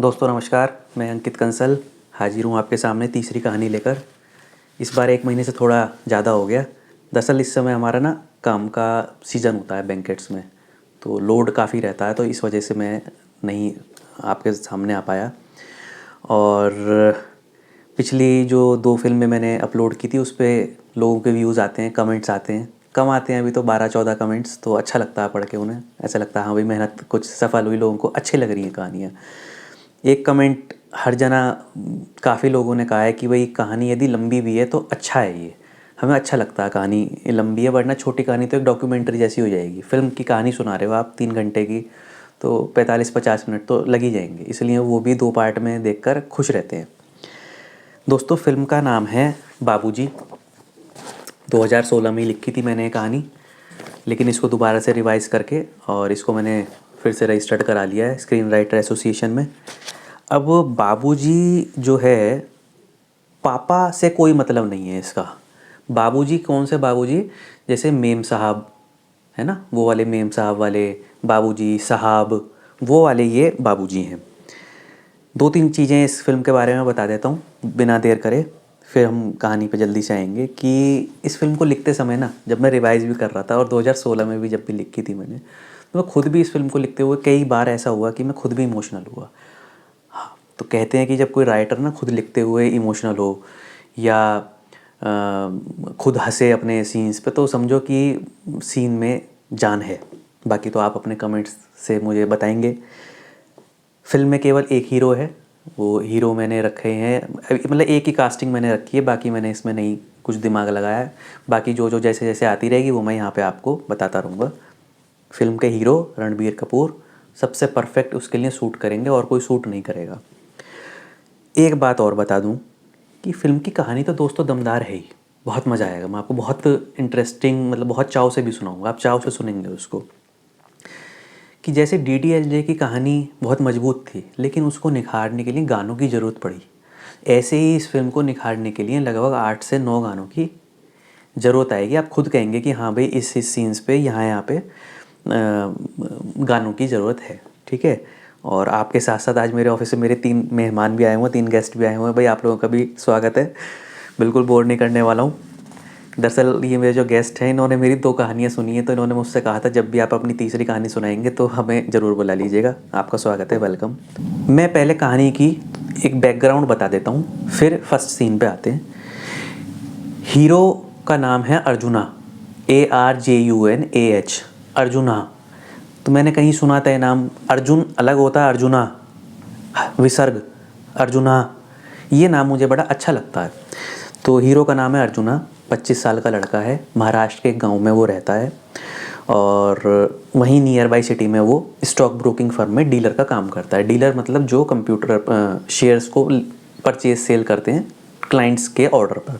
दोस्तों नमस्कार, मैं अंकित कंसल हाजिर हूँ आपके सामने तीसरी कहानी लेकर। इस बार 1 महीने से थोड़ा ज़्यादा हो गया। दरअसल इस समय हमारा ना काम का सीज़न होता है बैंकेट्स में, तो लोड काफ़ी रहता है, तो इस वजह से मैं नहीं आपके सामने आ पाया। और पिछली जो 2 फ़िल्में मैंने अपलोड की थी उस पे लोगों के व्यूज़ आते हैं, कमेंट्स आते हैं, कम आते हैं अभी तो 12-14 कमेंट्स, तो अच्छा लगता है पढ़ के उन्हें। ऐसा लगता है हाँ भाई मेहनत कुछ सफल हुई, लोगों को अच्छी लग रही हैं कहानियाँ। एक कमेंट हर जना काफ़ी लोगों ने कहा है कि भाई कहानी यदि लंबी भी है तो अच्छा है, ये हमें अच्छा लगता है कहानी लंबी है, वरना छोटी कहानी तो एक डॉक्यूमेंट्री जैसी हो जाएगी। फिल्म की कहानी सुना रहे हो आप 3 घंटे की, तो 45-50 मिनट तो लग ही जाएंगे, इसलिए वो भी 2 पार्ट में देखकर खुश रहते हैं। दोस्तों फिल्म का नाम है बाबूजी। 2016 में लिखी थी मैंने ये कहानी, लेकिन इसको दोबारा से रिवाइज़ करके और इसको मैंने फिर से रजिस्टर्ड करा लिया है स्क्रीन राइटर एसोसिएशन में। अब बाबूजी जो है, पापा से कोई मतलब नहीं है इसका। बाबूजी कौन से बाबूजी? जैसे मेम साहब है ना, वो वाले मेम साहब वाले बाबूजी साहब, वो वाले ये बाबूजी हैं। 2-3 चीज़ें इस फिल्म के बारे में बता देता हूँ बिना देर करे, फिर हम कहानी पे जल्दी से आएंगे। कि इस फिल्म को लिखते समय ना, जब मैं रिवाइज़ भी कर रहा था और 2016 में भी जब भी लिखी थी मैंने, तो मैं खुद भी इस फिल्म को लिखते हुए कई बार ऐसा हुआ कि मैं खुद भी इमोशनल हुआ। हाँ, तो कहते हैं कि जब कोई राइटर ना खुद लिखते हुए इमोशनल हो या खुद हंसे अपने सीन्स पे, तो समझो कि सीन में जान है। बाकी तो आप अपने कमेंट्स से मुझे बताएंगे। फिल्म में केवल एक हीरो है, वो हीरो मैंने रखे हैं, मतलब एक ही कास्टिंग मैंने रखी है, बाकी मैंने इसमें नहीं कुछ दिमाग लगाया है। बाकी जो जो जैसे जैसे आती रहेगी वो मैं यहाँ पे आपको बताता रहूँगा। फिल्म के हीरो रणबीर कपूर सबसे परफेक्ट उसके लिए सूट करेंगे और कोई सूट नहीं करेगा। एक बात और बता दूं कि फ़िल्म की कहानी तो दोस्तों दमदार है ही, बहुत मज़ा आएगा। मैं आपको बहुत इंटरेस्टिंग, मतलब बहुत चाव से भी सुनाऊंगा, आप चाव से सुनेंगे उसको। कि जैसे डीडीएलजे की कहानी बहुत मजबूत थी, लेकिन उसको निखारने के लिए गानों की ज़रूरत पड़ी, ऐसे ही इस फिल्म को निखारने के लिए लगभग 8 से 9 गानों की ज़रूरत आएगी। आप खुद कहेंगे कि हाँ भाई इस सीन्स पे यहाँ पे गानों की ज़रूरत है, ठीक है। और आपके साथ साथ आज मेरे ऑफिस से मेरे 3 मेहमान भी आए हुए हैं, 3 गेस्ट भी आए हुए हैं। भाई आप लोगों का भी स्वागत है, बिल्कुल बोर नहीं करने वाला हूँ। दरअसल ये मेरे जो गेस्ट हैं, इन्होंने मेरी 2 कहानियाँ सुनी हैं, तो इन्होंने मुझसे कहा था जब भी आप अपनी तीसरी कहानी सुनाएंगे तो हमें ज़रूर बुला लीजिएगा। आपका स्वागत है, वेलकम। मैं पहले कहानी की एक बैकग्राउंड बता देता हूँ, फिर फर्स्ट सीन पे आते हैं। हीरो का नाम है अर्जुना, ARJUNAH, अर्जुना। तो मैंने कहीं सुना था ये नाम, अर्जुन अलग होता है, अर्जुना विसर्ग, अर्जुना, ये नाम मुझे बड़ा अच्छा लगता है। तो हीरो का नाम है अर्जुना, 25 साल का लड़का है, महाराष्ट्र के एक गांव में वो रहता है, और वहीं नियर बाई सिटी में वो स्टॉक ब्रोकिंग फर्म में डीलर का काम करता है। डीलर मतलब जो कंप्यूटर शेयर्स को परचेज सेल करते हैं क्लाइंट्स के ऑर्डर पर।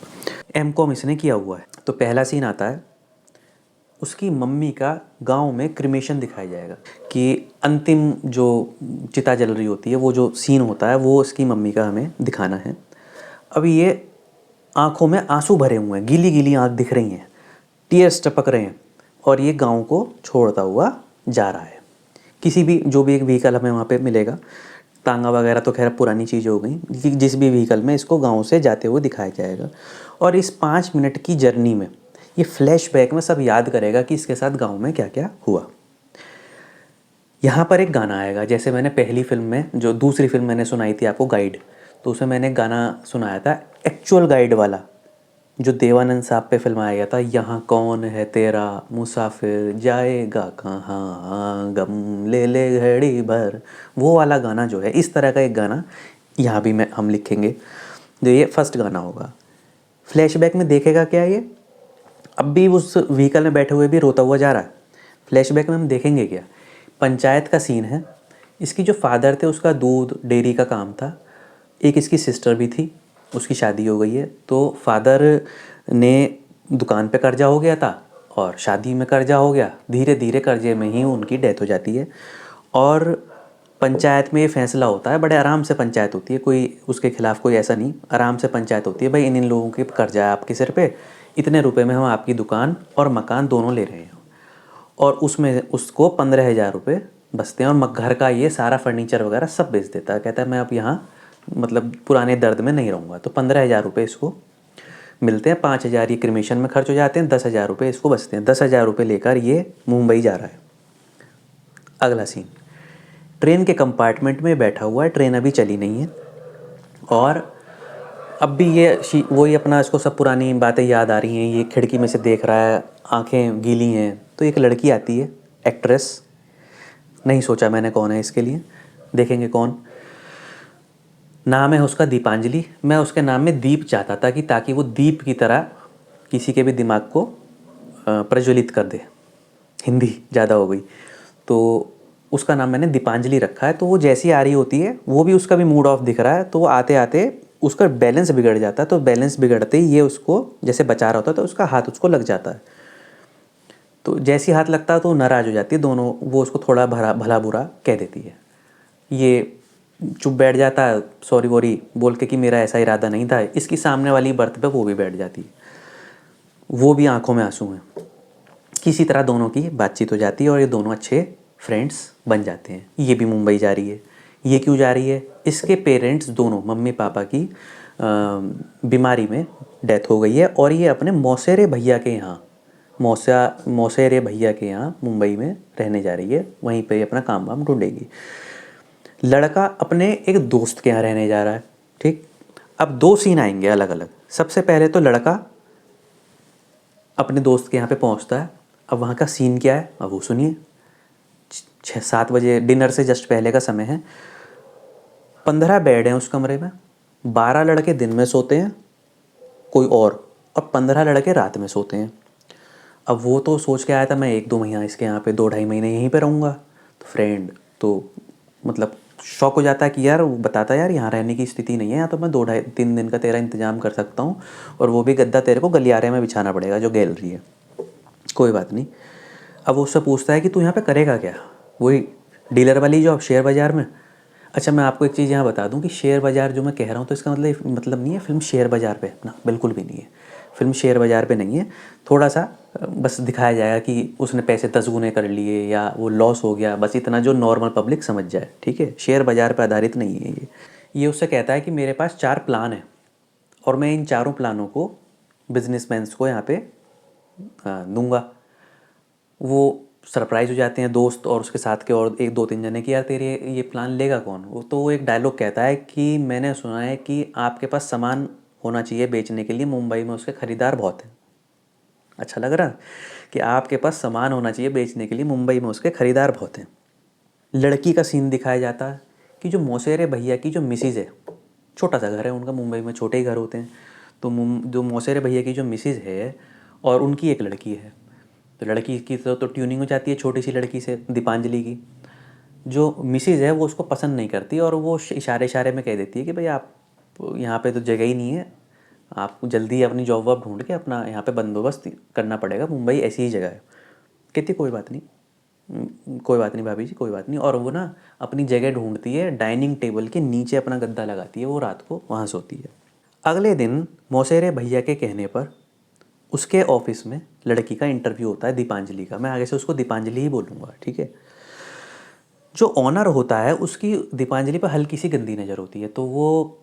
M.Com इसने किया हुआ है। तो पहला सीन आता है, उसकी मम्मी का गांव में क्रिमेशन दिखाया जाएगा, कि अंतिम जो चिता जल रही होती है, वो जो सीन होता है वो उसकी मम्मी का हमें दिखाना है। अभी ये आंखों में आंसू भरे हुए हैं, गीली गीली आंख दिख रही हैं, टीयर्स टपक रहे हैं, और ये गांव को छोड़ता हुआ जा रहा है। किसी भी जो भी एक व्हीकल हमें वहाँ पे मिलेगा, तांगा वगैरह तो खैर पुरानी चीज़ हो गई, जिस भी व्हीकल में इसको गांव से जाते हुए दिखाया जाएगा। और इस 5 मिनट की जर्नी में ये फ्लैशबैक में सब याद करेगा कि इसके साथ गांव में क्या क्या हुआ। यहाँ पर एक गाना आएगा, जैसे मैंने पहली फिल्म में, जो दूसरी फिल्म मैंने सुनाई थी आपको गाइड, तो उसमें मैंने गाना सुनाया था एक्चुअल गाइड वाला, जो देवानंद साहब पे फिल्म आया था, यहाँ कौन है तेरा मुसाफिर जाएगा कहाँ गम ले ले घड़ी भर, वो वाला गाना जो है, इस तरह का एक गाना यहाँ भी हम लिखेंगे, जो ये फर्स्ट गाना होगा। फ्लैशबैक में देखेगा क्या ये, अब भी उस व्हीकल में बैठे हुए भी रोता हुआ जा रहा है। फ्लैशबैक में हम देखेंगे क्या, पंचायत का सीन है। इसकी जो फादर थे उसका दूध डेयरी का काम था, एक इसकी सिस्टर भी थी, उसकी शादी हो गई है। तो फादर ने दुकान पे कर्जा हो गया था और शादी में कर्जा हो गया, धीरे धीरे कर्जे में ही उनकी डेथ हो जाती है। और पंचायत में ये फैसला होता है, बड़े आराम से पंचायत होती है, कोई उसके खिलाफ कोई ऐसा नहीं, आराम से पंचायत होती है, भाई इन लोगों के कर्जा है आपके सिर पे, इतने रुपए में हम आपकी दुकान और मकान दोनों ले रहे हैं, और उसमें उसको 15,000 रुपये बसते हैं, और घर का ये सारा फर्नीचर वगैरह सब बेच देता है। कहता है मैं अब यहाँ मतलब पुराने दर्द में नहीं रहूँगा। तो 15,000 रुपये इसको मिलते हैं। 5,000 ये क्रिमेशन में खर्च हो जाते हैं, 10,000 रुपये इसको बचते हैं। 10,000 रुपये लेकर ये मुंबई जा रहा है। अगला सीन, ट्रेन के कंपार्टमेंट में बैठा हुआ है, ट्रेन अभी चली नहीं है, और अब भी ये वही अपना इसको सब पुरानी बातें याद आ रही हैं। ये खिड़की में से देख रहा है, आंखें गीली हैं। तो एक लड़की आती है, एक्ट्रेस, नहीं सोचा मैंने कौन है इसके लिए, देखेंगे कौन। नाम है उसका दीपांजलि। मैं उसके नाम में दीप चाहता था कि ताकि वो दीप की तरह किसी के भी दिमाग को प्रज्वलित कर दे। हिंदी ज़्यादा हो गई, तो उसका नाम मैंने दीपांजलि रखा है। तो वो जैसी आ रही होती है, वो भी उसका भी मूड ऑफ दिख रहा है, तो वो आते आते उसका बैलेंस बिगड़ जाता है। तो बैलेंस बिगड़ते ही ये उसको जैसे बचा रहा होता है, तो उसका हाथ उसको लग जाता है। तो जैसी हाथ लगता है तो नाराज़ हो जाती है दोनों, वो उसको थोड़ा भला बुरा कह देती है। ये चुप बैठ जाता है, सॉरी वॉरी बोल के कि मेरा ऐसा इरादा नहीं था। इसकी सामने वाली बर्थ पे वो भी बैठ जाती है, वो भी आंखों में आंसू हैं। किसी तरह दोनों की बातचीत हो जाती है और ये दोनों अच्छे फ्रेंड्स बन जाते हैं। ये भी मुंबई जा रही है। ये क्यों जा रही है? इसके पेरेंट्स दोनों, मम्मी पापा की बीमारी में डेथ हो गई है, और ये अपने मौसेरे भैया के यहाँ, मौसेरे भैया के यहाँ मुंबई में रहने जा रही है। वहीं पे अपना काम वाम ढूंढेगी। लड़का अपने एक दोस्त के यहाँ रहने जा रहा है। ठीक, अब 2 सीन आएंगे अलग अलग। सबसे पहले तो लड़का अपने दोस्त के यहाँ पे पहुँचता है। अब वहाँ का सीन क्या है अब वो सुनिए। 6-7 बजे, डिनर से जस्ट पहले का समय है। 15 बेड हैं उस कमरे में। 12 लड़के दिन में सोते हैं कोई और 15 लड़के रात में सोते हैं। अब वो तो सोच के आया था मैं 1-2 महीना इसके यहाँ पे 2-2.5 महीने यहीं पे रहूँगा। तो फ्रेंड तो मतलब शौक हो जाता है कि यार, वो बताता है यार यहाँ रहने की स्थिति नहीं है, यहाँ तो मैं 2-2.5-3 दिन का तेरा इंतज़ाम कर सकता हूँ, और वो भी गद्दा तेरे को गलियारे में बिछाना पड़ेगा जो गैलरी है। कोई बात नहीं। अब वो उससे पूछता है कि तू यहाँ पे करेगा क्या? वही डीलर वाली जॉब शेयर बाज़ार में। अच्छा, मैं आपको एक चीज़ यहाँ बता दूँ कि शेयर बाज़ार जो मैं कह रहा हूँ, तो इसका मतलब नहीं है फिल्म शेयर बाज़ार पे ना, बिल्कुल भी नहीं है। फिल्म शेयर बाज़ार पे नहीं है। थोड़ा सा बस दिखाया जाएगा कि उसने पैसे 10 गुने कर लिए या वो लॉस हो गया, बस इतना जो नॉर्मल पब्लिक समझ जाए। ठीक है, शेयर बाज़ार पे आधारित नहीं है ये उससे कहता है कि मेरे पास 4 प्लान हैं, और मैं इन चारों प्लानों को बिजनेसमैन्स को यहाँ पे दूंगा। वो सरप्राइज़ हो जाते हैं दोस्त और उसके साथ के और 1-2-3 जने कि यार तेरे ये प्लान लेगा कौन? वो एक डायलॉग कहता है कि मैंने सुना है कि आपके पास सामान होना चाहिए बेचने के लिए, मुंबई में उसके ख़रीदार बहुत हैं। अच्छा लग रहा कि आपके पास सामान होना चाहिए बेचने के लिए, मुंबई में उसके ख़रीदार बहुत हैं। लड़की का सीन दिखाया जाता है कि जो मौसेरे भैया की जो मिसिज़ है, छोटा सा घर है उनका, मुंबई में छोटे ही घर होते हैं। तो जो मौसेरे भैया की जो मिसिज़ है और उनकी एक लड़की है, तो लड़की की तो ट्यूनिंग हो जाती है छोटी सी लड़की से, दीपांजलि की। जो मिसिज़ है वो उसको पसंद नहीं करती, और वो इशारे में कह देती है कि भाई आप यहाँ पे तो जगह ही नहीं है, आपको जल्दी अपनी जॉब वॉब ढूंढ के अपना यहाँ पे बंदोबस्त करना पड़ेगा, मुंबई ऐसी ही जगह है। कहती कोई बात नहीं, कोई बात नहीं भाभी जी, कोई बात नहीं। और वो ना अपनी जगह ढूंढती है, डाइनिंग टेबल के नीचे अपना गद्दा लगाती है, वो रात को वहाँ सोती है। अगले दिन मौसेरे भैया के कहने पर उसके ऑफिस में लड़की का इंटरव्यू होता है, दीपांजलि का। मैं आगे से उसको दीपांजलि ही बोलूँगा, ठीक है। जो ऑनर होता है उसकी दीपांजलि पर हल्की सी गंदी नज़र होती है, तो वो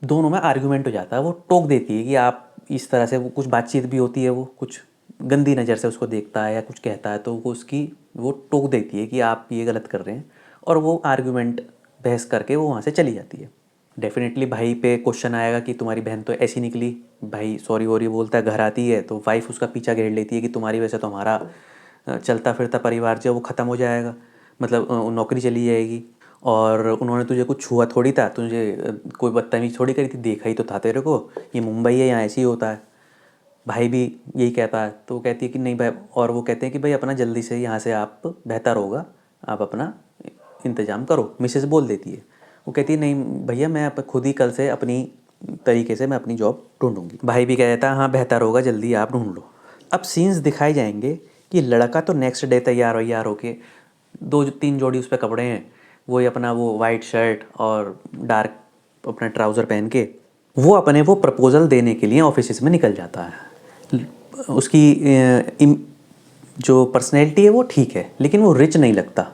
दोनों में आर्गुमेंट हो जाता है। वो टोक देती है कि आप इस तरह से, वो कुछ बातचीत भी होती है, वो कुछ गंदी नज़र से उसको देखता है या कुछ कहता है, तो वो टोक देती है कि आप ये गलत कर रहे हैं, और वो आर्गुमेंट बहस करके वो वहाँ से चली जाती है। डेफिनेटली भाई पे क्वेश्चन आएगा कि तुम्हारी बहन तो ऐसी निकली। भाई सॉरी वॉरी बोलता है, घर आती है तो वाइफ उसका पीछा घेर लेती है कि तुम्हारी वजह से तो हमारा चलता फिरता परिवार जो वो ख़त्म हो जाएगा, मतलब नौकरी चली जाएगी, और उन्होंने तुझे कुछ छुआ थोड़ी था, तुझे कोई बदतमीज़ थोड़ी करी थी, देखा ही तो था तेरे को, ये मुंबई है, यहाँ ऐसे ही होता है। भाई भी यही कहता है, तो वो कहती है कि नहीं भाई, और वो कहते हैं कि भाई अपना जल्दी से यहाँ से आप, बेहतर होगा आप अपना इंतज़ाम करो। मिसेस बोल देती है। वो कहती है नहीं भैया, मैं खुद ही कल से अपनी तरीके से मैं अपनी जॉब ढूंढूंगी। भाई भी कहता है हाँ बेहतर होगा, जल्दी आप ढूंढ लो। अब सीन्स दिखाए जाएंगे कि लड़का तो नेक्स्ट डे तैयार होके, 2-3 जोड़ी उस पर कपड़े हैं, वही अपना वो वाइट शर्ट और डार्क अपना ट्राउज़र पहन के वो अपने वो प्रपोज़ल देने के लिए ऑफिस में निकल जाता है। उसकी जो पर्सनैलिटी है वो ठीक है, लेकिन वो रिच नहीं लगता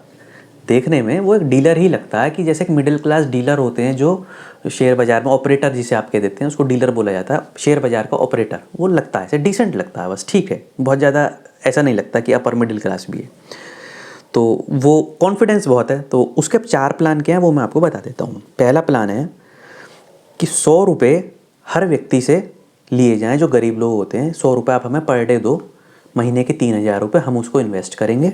देखने में वो एक डीलर ही लगता है, कि जैसे एक मिडिल क्लास डीलर होते हैं जो शेयर बाज़ार में, ऑपरेटर जिसे आप कह देते हैं, उसको डीलर बोला जाता है, शेयर बाज़ार का ऑपरेटर। वो लगता है ऐसे डिसेंट लगता है, बस ठीक है, बहुत ज़्यादा ऐसा नहीं लगता कि अपर मिडिल क्लास भी है। तो वो कॉन्फिडेंस बहुत है। तो उसके 4 प्लान क्या हैं वो मैं आपको बता देता हूँ। पहला प्लान है कि 100 रुपये हर व्यक्ति से लिए जाएँ, जो गरीब लोग होते हैं। 100 रुपये आप हमें पर डे दो, महीने के 3000 रुपये हम उसको इन्वेस्ट करेंगे,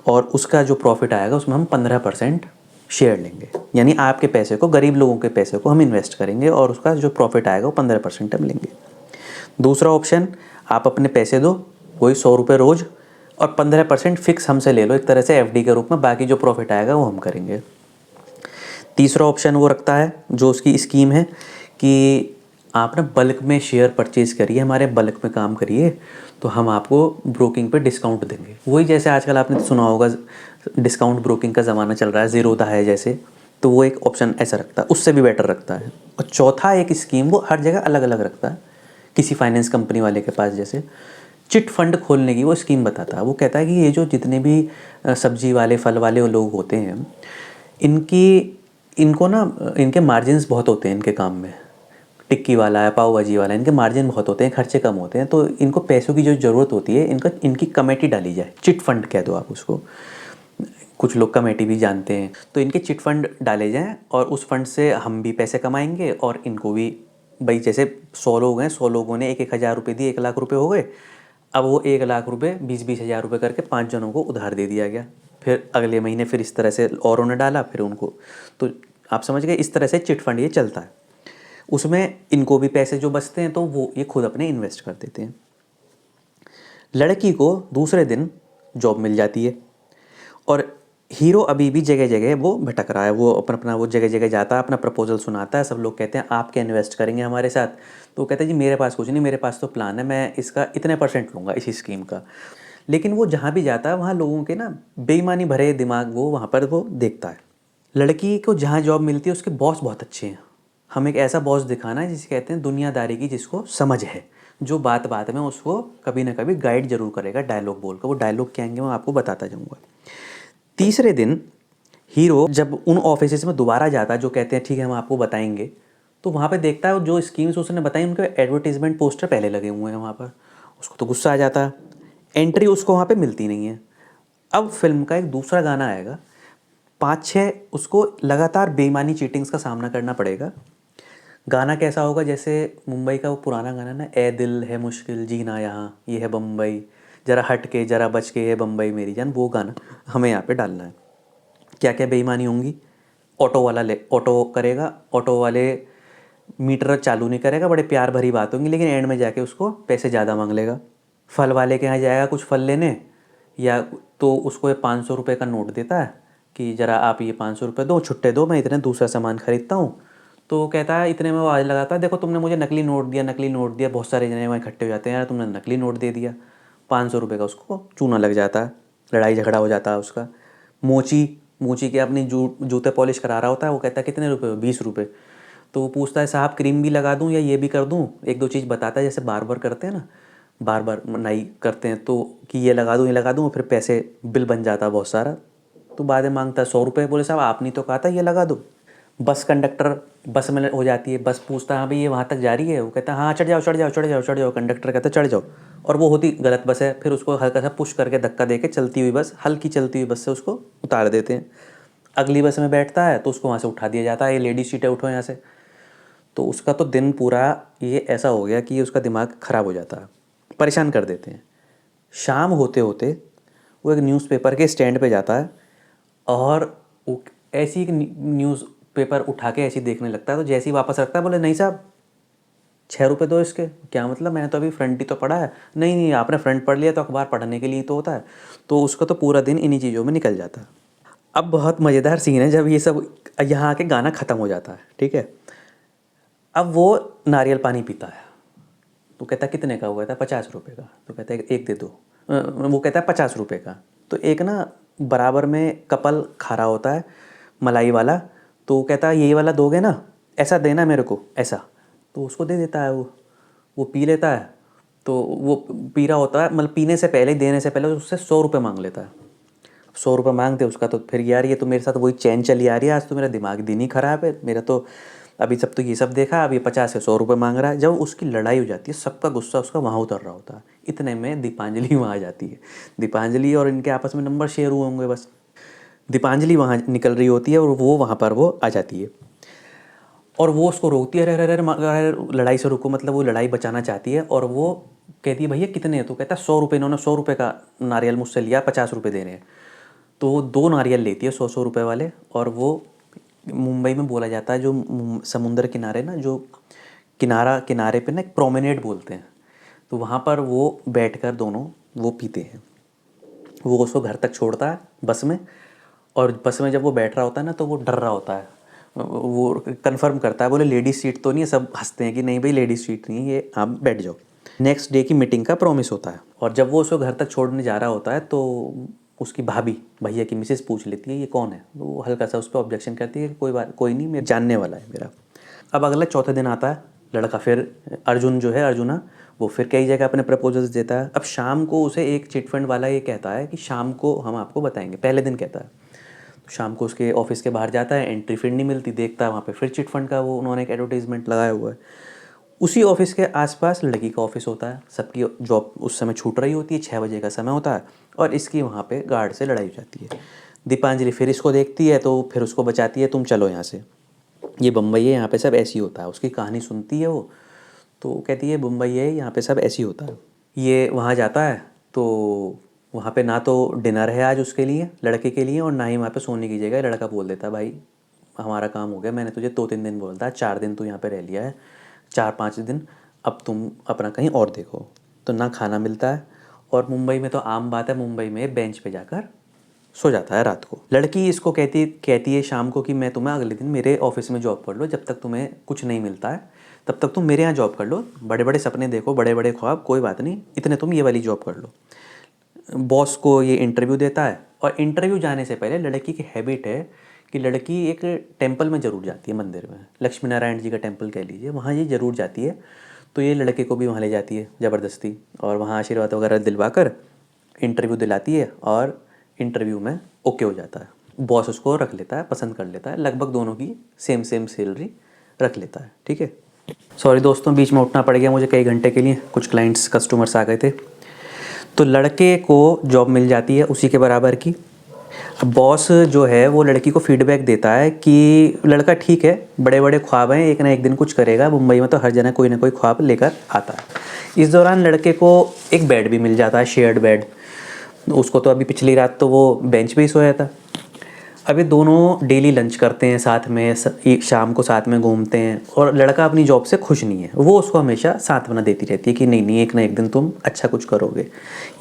और उसका जो प्रॉफिट आएगा उसमें हम 15% शेयर लेंगे। यानी आपके पैसे को, गरीब लोगों के पैसे को हम इन्वेस्ट करेंगे, और उसका जो प्रॉफिट आएगा वो 15% हम लेंगे। दूसरा ऑप्शन, आप अपने पैसे दो, वही 100 रुपये रोज़, और 15% फिक्स हमसे ले लो, एक तरह से एफडी के रूप में, बाकी जो प्रॉफिट आएगा वो हम करेंगे। तीसरा ऑप्शन वो रखता है, जो उसकी स्कीम है कि आप ना बल्क में शेयर परचेज़ करिए, हमारे बल्क में काम करिए, तो हम आपको ब्रोकिंग पे डिस्काउंट देंगे। वही जैसे आजकल आपने सुना होगा डिस्काउंट ब्रोकिंग का ज़माना चल रहा है, ज़ीरोधा है जैसे, तो वो एक ऑप्शन ऐसा रखता है, उससे भी बेटर रखता है। और चौथा एक स्कीम वो हर जगह अलग अलग रखता है, किसी फाइनेंस कंपनी वाले के पास जैसे चिट फंड खोलने की वो स्कीम बताता है। वो कहता है कि ये जो जितने भी सब्जी वाले, फल वाले लोग होते हैं, इनको ना इनके मार्जिन्स बहुत होते हैं इनके काम में। टिक्की वाला है, पाव भाजी वाला है, इनके मार्जिन बहुत होते हैं, खर्चे कम होते हैं, तो इनको पैसों की जो ज़रूरत होती है, इनकी कमेटी डाली जाए, चिट फंड कह दो आप उसको, कुछ लोग कमेटी भी जानते हैं। तो इनके चिट फंड डाले जाएँ, और उस फंड से हम भी पैसे कमाएंगे, और इनको भी, भाई जैसे 100 लोग हैं, 100 लोगों ने 1,000 रुपये दिए, 1,00,000 रुपये हो गए। अब वो 1,00,000 रुपये 20-20 हज़ार रुपये करके 5 जनों को उधार दे दिया गया। फिर अगले महीने फिर इस तरह से औरों ने डाला, फिर उनको, तो आप समझ गए, इस तरह से चिट फंड ये चलता है। उसमें इनको भी पैसे जो बचते हैं तो वो ये खुद अपने इन्वेस्ट कर देते हैं। लड़की को दूसरे दिन जॉब मिल जाती है, और हीरो अभी भी जगह जगह वो भटक रहा है। वो अपना वो जगह जगह जाता है, अपना प्रपोजल सुनाता है, सब लोग कहते हैं आप क्या इन्वेस्ट करेंगे हमारे साथ। तो वो कहता है जी मेरे पास कुछ नहीं, मेरे पास तो प्लान है, मैं इसका इतने % लूँगा इसी स्कीम का। लेकिन वो जहाँ भी जाता है वहाँ लोगों के ना बेईमानी भरे दिमाग वो वहाँ पर वो देखता है। लड़की को जहाँ जॉब मिलती है उसके बॉस बहुत अच्छे हैं। हमें एक ऐसा बॉस दिखाना है जिसे कहते हैं दुनियादारी की, जिसको समझ है, जो बात बात में उसको कभी ना कभी गाइड जरूर करेगा डायलॉग बोलकर। वो डायलॉग क्या आएंगे मैं आपको बताता जाऊँगा। तीसरे दिन हीरो जब उन ऑफिसेज में दोबारा जाता है जो कहते हैं ठीक है हम आपको बताएंगे, तो वहाँ पे देखता है जो स्कीम्स उसने बताई उनके एडवर्टीजमेंट पोस्टर पहले लगे हुए हैं वहाँ पर। उसको तो गुस्सा आ जाता है, एंट्री उसको वहाँ पे मिलती नहीं है। अब फिल्म का एक दूसरा गाना आएगा, 5-6 उसको लगातार बेईमानी चीटिंग्स का सामना करना पड़ेगा। गाना कैसा होगा, जैसे मुंबई का वो पुराना गाना ना, ए दिल है मुश्किल जीना यहाँ, ये है बम्बई, ज़रा हट के ज़रा बच के है बम्बई मेरी जान, वो गाना हमें यहाँ पे डालना है। क्या क्या बेईमानी होंगी, ऑटो वाला ऑटो करेगा, ऑटो वाले मीटर चालू नहीं करेगा, बड़े प्यार भरी बात होंगी, लेकिन एंड में जाके उसको पैसे ज़्यादा मांग लेगा। फल वाले के यहाँ जाएगा कुछ फल लेने, या तो उसको ये 500 रुपये का नोट देता है कि ज़रा आप ये 500 रुपये दो, छुट्टे दो, मैं इतने दूसरा सामान खरीदता हूँ। तो कहता है इतने में वो आवाज़ लगाता है, देखो तुमने मुझे नकली नोट दिया, नकली नोट दिया। बहुत सारे जने वहाँ इकट्ठे हो जाते हैं, यार तुमने नकली नोट दे दिया। 500 रुपये का उसको चूना लग जाता है, लड़ाई झगड़ा हो जाता है उसका। मोची के अपनी जूते पॉलिश करा रहा होता है, वो कहता है कितने रुपये, 20 रुपये। तो वो पूछता है साहब क्रीम भी लगा दूँ या ये भी कर दूँ, एक दो चीज़ बताता है, जैसे बार बार करते हैं ना, बार बार नाई करते हैं, तो कि ये लगा दूँ ये लगा दूँ, फिर पैसे बिल बन जाता है बहुत सारा। तो बाद में मांगता है 100 रुपये, बोले साहब आपने तो कहा था ये लगा दो। बस कंडक्टर बस में हो जाती है, बस पूछता है हाँ भाई ये वहाँ तक जा रही है, वो कहता है हाँ चढ़ जाओ चढ़ जाओ चढ़ जाओ चढ़ जाओ, कंडक्टर कहता है चढ़ जाओ, और वो होती गलत बस है। फिर उसको हल्का सा पुश करके धक्का दे के चलती हुई बस, हल्की चलती हुई बस से उसको उतार देते हैं। अगली बस में बैठता है तो उसको वहाँ से उठा दिया जाता है, ये लेडीज सीटें उठो यहाँ से। तो उसका तो दिन पूरा ये ऐसा हो गया कि उसका दिमाग ख़राब हो जाता है, परेशान कर देते हैं। शाम होते होते वो एक न्यूज़पेपर के स्टैंड पे जाता है, और वो ऐसी एक न्यूज़पेपर उठा के ऐसी देखने लगता है। तो जैसे ही वापस रखता है, बोले नहीं साहब 6 रुपये दो इसके। क्या मतलब, मैंने तो अभी फ्रंट ही तो पढ़ा है। नहीं नहीं आपने फ्रंट पढ़ लिया तो अखबार पढ़ने के लिए तो होता है। तो उसका तो पूरा दिन इन्हीं चीज़ों में निकल जाता है। अब बहुत मज़ेदार सीन है, जब ये सब यहाँ आके गाना ख़त्म हो जाता है, ठीक है। अब वो नारियल पानी पीता है, तो कहता है कितने का हुआ था, 50 रुपये का। तो कहता है एक दे दो। वो कहता है 50 रुपये का। तो एक ना बराबर में कपल खा रहा होता है मलाई वाला, तो वो कहता है यही वाला दोगे ना, ऐसा देना मेरे को ऐसा। तो उसको दे देता है, वो पी लेता है। तो वो पी रहा होता है, मतलब पीने से पहले, देने से पहले उससे 100 रुपये मांग लेता है। 100 रुपये मांगते उसका, तो फिर यार ये तो मेरे साथ वही चैन चली आ रही है, आज तो मेरा दिमाग दिन ही ख़राब है मेरा तो। अभी सब तो ये सब देखा, अभी 50 से 100 रुपये मांग रहा है। जब उसकी लड़ाई हो जाती है, सबका गुस्सा उसका वहाँ उतर रहा होता है, इतने में दीपांजलि वहाँ आ जाती है। दीपांजलि और इनके आपस में नंबर शेयर हुए होंगे बस। दीपांजलि वहाँ निकल रही होती है और वो वहाँ पर वो आ जाती है और वो उसको रोकती है, अरे अरे अरे लड़ाई से रुको, मतलब वो लड़ाई बचाना चाहती है। और वो कहती है भैया कितने हैं, तो कहता है 100 रुपये। इन्होंने 100 रुपये का नारियल मुझसे लिया, 50 रुपये दे रहे हैं। तो वो 2 नारियल लेती है 100 रुपये वाले। और वो मुंबई में बोला जाता है, जो समुंदर किनारे ना, जो किनारे पे ना एक प्रोमेनेड बोलते हैं, तो वहाँ पर वो बैठकर दोनों वो पीते हैं। वो उसको घर तक छोड़ता है बस में, और बस में जब वो बैठ रहा होता है ना, तो वो डर रहा होता है, वो कंफर्म करता है, बोले लेडीज सीट तो नहीं है। सब हंसते हैं कि नहीं भाई लेडीज सीट नहीं है, ये आप बैठ जाओ। नेक्स्ट डे की मीटिंग का प्रॉमिस होता है, और जब वो उसको घर तक छोड़ने जा रहा होता है, तो उसकी भाभी भैया की मिसेस पूछ लेती है ये कौन है। वो हल्का सा उस पर ऑब्जेक्शन करती है कि कोई बात कोई नहीं, मेरा जानने वाला है मेरा। अब अगला चौथे दिन आता है, लड़का फिर अर्जुन जो है अर्जुना, वो फिर कई जगह अपने प्रपोजल्स देता है। अब शाम को उसे एक चिट फंड वाला ये कहता है कि शाम को हम आपको बताएंगे, पहले दिन कहता है। तो शाम को उसके ऑफिस के बाहर जाता है, एंट्री फिर नहीं मिलती, देखता है वहाँ पे फिर चिट फंड का वो उन्होंने एक एडवर्टीजमेंट लगाया हुआ है। उसी ऑफिस के आसपास लड़की का ऑफिस होता है, सबकी जॉब उस समय छूट रही होती है, 6 बजे का समय होता है, और इसकी वहाँ पे गार्ड से लड़ाई हो जाती है। दीपांजलि फिर इसको देखती है, तो फिर उसको बचाती है, तुम चलो यहाँ से, ये बम्बई है, यहाँ पे सब ऐसे ही होता है। उसकी कहानी सुनती है वो, तो कहती है बम्बई है, यहाँ पे सब ऐसे ही होता है। ये वहाँ जाता है, तो वहाँ पे ना तो डिनर है आज उसके लिए, लड़के के लिए, और ना ही वहाँ पे सोने की जगह। लड़का बोल देता है भाई हमारा काम हो गया, मैंने तुझे 2-3 दिन बोलता है, 4 दिन तू यहाँ पे रह लिया है, 4-5 दिन, अब तुम अपना कहीं और देखो। तो ना खाना मिलता है, और मुंबई में तो आम बात है, मुंबई में बेंच पे जाकर सो जाता है रात को। लड़की इसको कहती है शाम को कि मैं तुम्हें अगले दिन मेरे ऑफिस में जॉब कर लो, जब तक तुम्हें कुछ नहीं मिलता है तब तक तुम मेरे यहाँ जॉब कर लो, बड़े बड़े सपने देखो, बड़े बड़े ख्वाब, कोई बात नहीं, इतने तुम ये वाली जॉब कर लो। बॉस को ये इंटरव्यू देता है, और इंटरव्यू जाने से पहले लड़की की हैबिट है कि लड़की एक टेंपल में ज़रूर जाती है, मंदिर में, लक्ष्मी नारायण जी का टेंपल कह लीजिए, वहाँ ये ज़रूर जाती है। तो ये लड़के को भी वहाँ ले जाती है ज़बरदस्ती, और वहाँ आशीर्वाद वगैरह दिलवा कर इंटरव्यू दिलाती है, और इंटरव्यू में ओके हो जाता है। बॉस उसको रख लेता है, पसंद कर लेता है, लगभग दोनों की सेम सैलरी रख लेता है, ठीक है। सॉरी दोस्तों, बीच में उठना पड़ गया मुझे कई घंटे के लिए, कुछ क्लाइंट्स कस्टमर्स आ गए थे। तो लड़के को जॉब मिल जाती है उसी के बराबर की। अब बॉस जो है वो लड़की को फीडबैक देता है कि लड़का ठीक है, बड़े बड़े ख्वाब हैं, एक ना एक दिन कुछ करेगा, मुंबई में तो हर जना कोई ना कोई ख्वाब लेकर आता है। इस दौरान लड़के को एक बेड भी मिल जाता है, शेयर्ड बेड। उसको तो अभी पिछली रात तो वो बेंच पे ही सोया था। अभी दोनों डेली लंच करते हैं साथ में, शाम को साथ में घूमते हैं, और लड़का अपनी जॉब से खुश नहीं है, वो उसको हमेशा सांत्वना देती रहती है कि नहीं नहीं, एक ना एक दिन तुम अच्छा कुछ करोगे।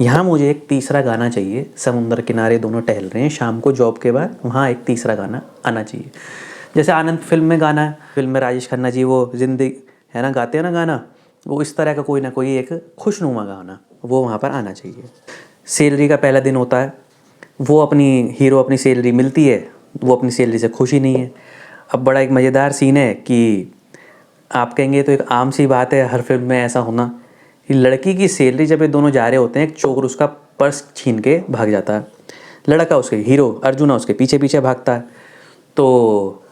यहाँ मुझे एक तीसरा गाना चाहिए, समुंदर किनारे दोनों टहल रहे हैं शाम को जॉब के बाद, वहाँ एक तीसरा गाना आना चाहिए। जैसे आनंद फिल्म में गाना है, फिल्म में राजेश खन्ना जी वो जिंदगी है ना गाते हैं ना गाना, वो इस तरह का कोई ना कोई एक खुशनुमा गाना वो वहाँ पर आना चाहिए। सैलरी का पहला दिन होता है, वो हीरो अपनी सैलरी मिलती है, वो अपनी सैलरी से खुश ही नहीं है। अब बड़ा एक मज़ेदार सीन है कि आप कहेंगे तो एक आम सी बात है हर फिल्म में ऐसा होना, कि लड़की की सैलरी जब ये दोनों जा रहे होते हैं, एक चोर उसका पर्स छीन के भाग जाता है। लड़का उसके हीरो अर्जुना उसके पीछे पीछे भागता है। तो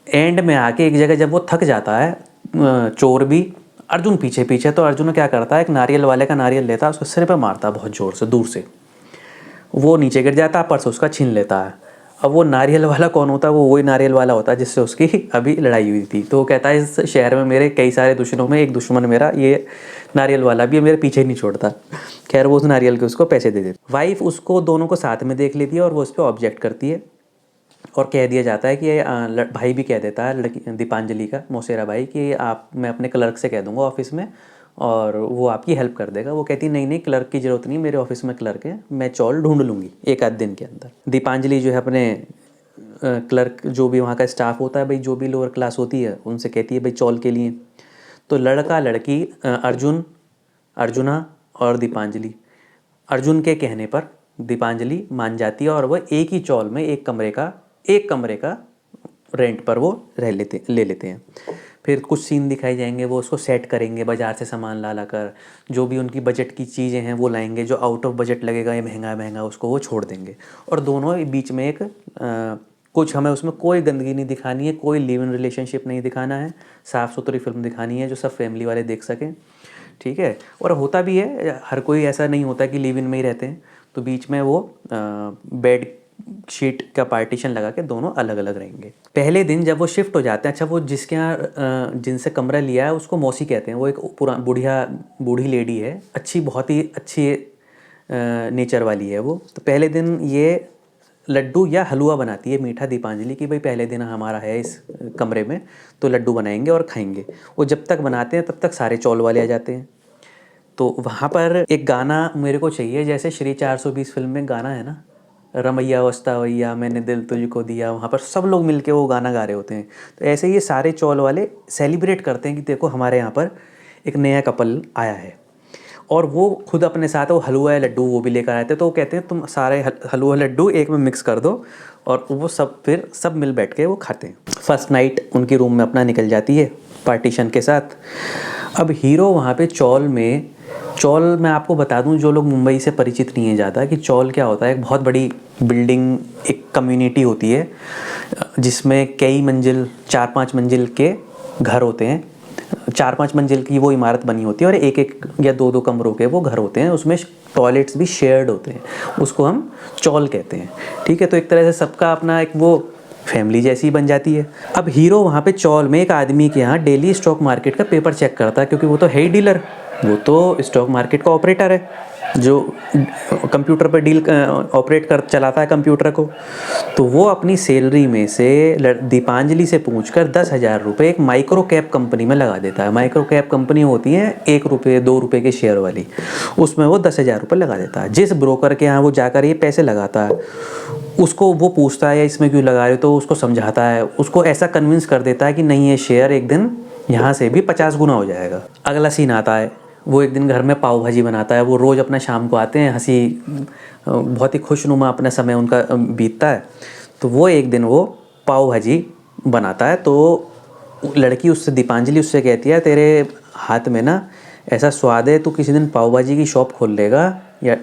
एंड में आके एक जगह जब वो थक जाता है, चोर भी, अर्जुन पीछे पीछे, तो अर्जुन क्या करता है, एक नारियल वाले का नारियल लेता है, उसको सिर पे मारता है बहुत ज़ोर से, दूर से। वो नीचे गिर जाता है, पर्स उसका छीन लेता है। अब वो नारियल वाला कौन होता है, वो वही नारियल वाला होता है जिससे उसकी अभी लड़ाई हुई थी। तो वो कहता है इस शहर में मेरे कई सारे दुश्मनों में एक दुश्मन मेरा ये नारियल वाला भी मेरे पीछे नहीं छोड़ता। खैर वो उस नारियल के उसको पैसे दे देते। वाइफ उसको दोनों को साथ में देख लेती है, और वो उस पर ऑब्जेक्ट करती है, और कह दिया जाता है कि भाई भी कह देता है लड़की दीपांजलि का, मौसेरा भाई, कि मैं अपने क्लर्क से कह दूँगा ऑफिस में, और वो आपकी हेल्प कर देगा। वो कहती नहीं नहीं, क्लर्क की ज़रूरत नहीं, मेरे ऑफिस में क्लर्क है, मैं चौल ढूंढ लूँगी 1 आध दिन के अंदर। दीपांजलि जो है अपने क्लर्क, जो भी वहाँ का स्टाफ होता है भाई, जो भी लोअर क्लास होती है, उनसे कहती है भाई चौल के लिए। तो लड़का लड़की अर्जुना और दीपांजलि, अर्जुन के कहने पर दीपांजलि मान जाती है, और वह एक ही चौल में एक कमरे का रेंट पर वो ले लेते हैं। फिर कुछ सीन दिखाए जाएंगे, वो उसको सेट करेंगे, बाज़ार से सामान ला कर जो भी उनकी बजट की चीज़ें हैं वो लाएंगे, जो आउट ऑफ बजट लगेगा या महंगा महंगा उसको वो छोड़ देंगे। और दोनों बीच में एक कुछ हमें उसमें कोई गंदगी नहीं दिखानी है, कोई लिव इन रिलेशनशिप नहीं दिखाना है, साफ़ सुथरी फिल्म दिखानी है जो सब फैमिली वाले देख सकें, ठीक है। और होता भी है, हर कोई ऐसा नहीं होता कि लिव इन में ही रहते हैं, तो बीच में वो बेड शीट का पार्टीशन लगा के दोनों अलग अलग रहेंगे। पहले दिन जब वो शिफ्ट हो जाते हैं, अच्छा वो जिसके यहाँ जिनसे कमरा लिया है उसको मौसी कहते हैं, वो एक बूढ़ी लेडी है, अच्छी, बहुत ही अच्छी नेचर वाली है वो। तो पहले दिन ये लड्डू या हलवा बनाती है मीठा दीपांजलि कि भाई पहले दिन हमारा है इस कमरे में, तो लड्डू बनाएंगे और खाएंगे। वो जब तक बनाते हैं तब तक सारे चौल वाले आ जाते हैं। तो वहाँ पर एक गाना मेरे को चाहिए, जैसे श्री 420 फिल्म में गाना है ना, रमैया वस्ता वैया मैंने दिल तुझको दिया, वहाँ पर सब लोग मिलके वो गाना गा रहे होते हैं। तो ऐसे ये सारे चौल वाले सेलिब्रेट करते हैं कि देखो हमारे यहाँ पर एक नया कपल आया है। और वो खुद अपने साथ वो हलवा या लड्डू वो भी लेकर आए थे, तो वो कहते हैं तुम सारे हलवा लड्डू एक में मिक्स कर दो, और वो सब फिर सब मिल बैठ के वो खाते हैं। फर्स्ट नाइट उनकी रूम में अपना निकल जाती है पार्टीशन के साथ। अब हीरो वहाँ पे चौल मैं आपको बता दूं, जो लोग मुंबई से परिचित नहीं है ज़्यादा, कि चौल क्या होता है। एक बहुत बड़ी बिल्डिंग, एक कम्युनिटी होती है जिसमें कई मंजिल, 4-5 मंजिल के घर होते हैं, 4-5 मंजिल की वो इमारत बनी होती है, और एक एक या 2-2 कमरों के वो घर होते हैं, उसमें टॉयलेट्स भी शेयर्ड होते हैं, उसको हम चौल कहते हैं, ठीक है। तो एक तरह से सबका अपना एक वो फैमिली जैसी बन जाती है। अब हीरो वहाँ पे चौल में एक आदमी के यहाँ डेली स्टॉक मार्केट का पेपर चेक करता है, क्योंकि वो तो है ही डीलर, वो तो स्टॉक मार्केट का ऑपरेटर है जो कंप्यूटर पर डील ऑपरेट कर चलाता है कंप्यूटर को। तो वो अपनी सैलरी में से दीपांजलि से पूछकर 10,000 रुपये एक माइक्रो कैप कंपनी में लगा देता है। माइक्रो कैप कंपनी होती है 1 रुपये 2 रुपये के शेयर वाली, उसमें वो 10,000 रुपये लगा देता है। जिस ब्रोकर के यहाँ वो जाकर ये पैसे लगाता है उसको वो पूछता है इसमें क्यों लगा रहे हो, तो उसको समझाता है, उसको ऐसा कन्विंस कर देता है कि नहीं ये शेयर एक दिन यहाँ से भी 50 गुना हो जाएगा। अगला सीन आता है, वो एक दिन घर में पाव भाजी बनाता है। वो रोज़ अपना शाम को आते हैं, बहुत ही खुशनुमा अपना समय उनका बीतता है। तो वो एक दिन वो पाव भाजी बनाता है, तो लड़की उससे, दीपांजलि उससे कहती है तेरे हाथ में ना ऐसा स्वाद है, तू किसी दिन पाव भाजी की शॉप खोल लेगा या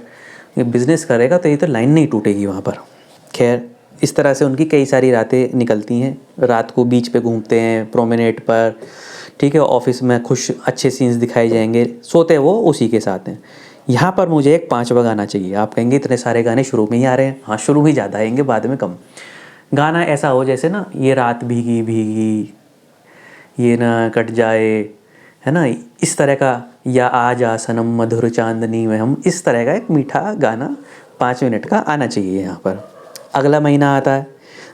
बिज़नेस करेगा तो ये तो लाइन नहीं टूटेगी वहाँ पर। खैर इस तरह से उनकी कई सारी रातें निकलती हैं। रात को बीच पे घूमते हैं, प्रोमेनेड पर, ठीक है। ऑफिस में खुश अच्छे सीन्स दिखाए जाएंगे, सोते वो उसी के साथ हैं। यहाँ पर मुझे एक 5वां गाना चाहिए। आप कहेंगे इतने सारे गाने शुरू में ही आ रहे हैं। हाँ, शुरू में ज़्यादा आएंगे, बाद में कम। गाना ऐसा हो जैसे ना, ये रात भीगी भीगी ये ना कट जाए, है ना, इस तरह का, या आ जा सनम मधुर चांदनी में हम, इस तरह का एक मीठा गाना 5 मिनट का आना चाहिए यहाँ पर। अगला महीना आता है,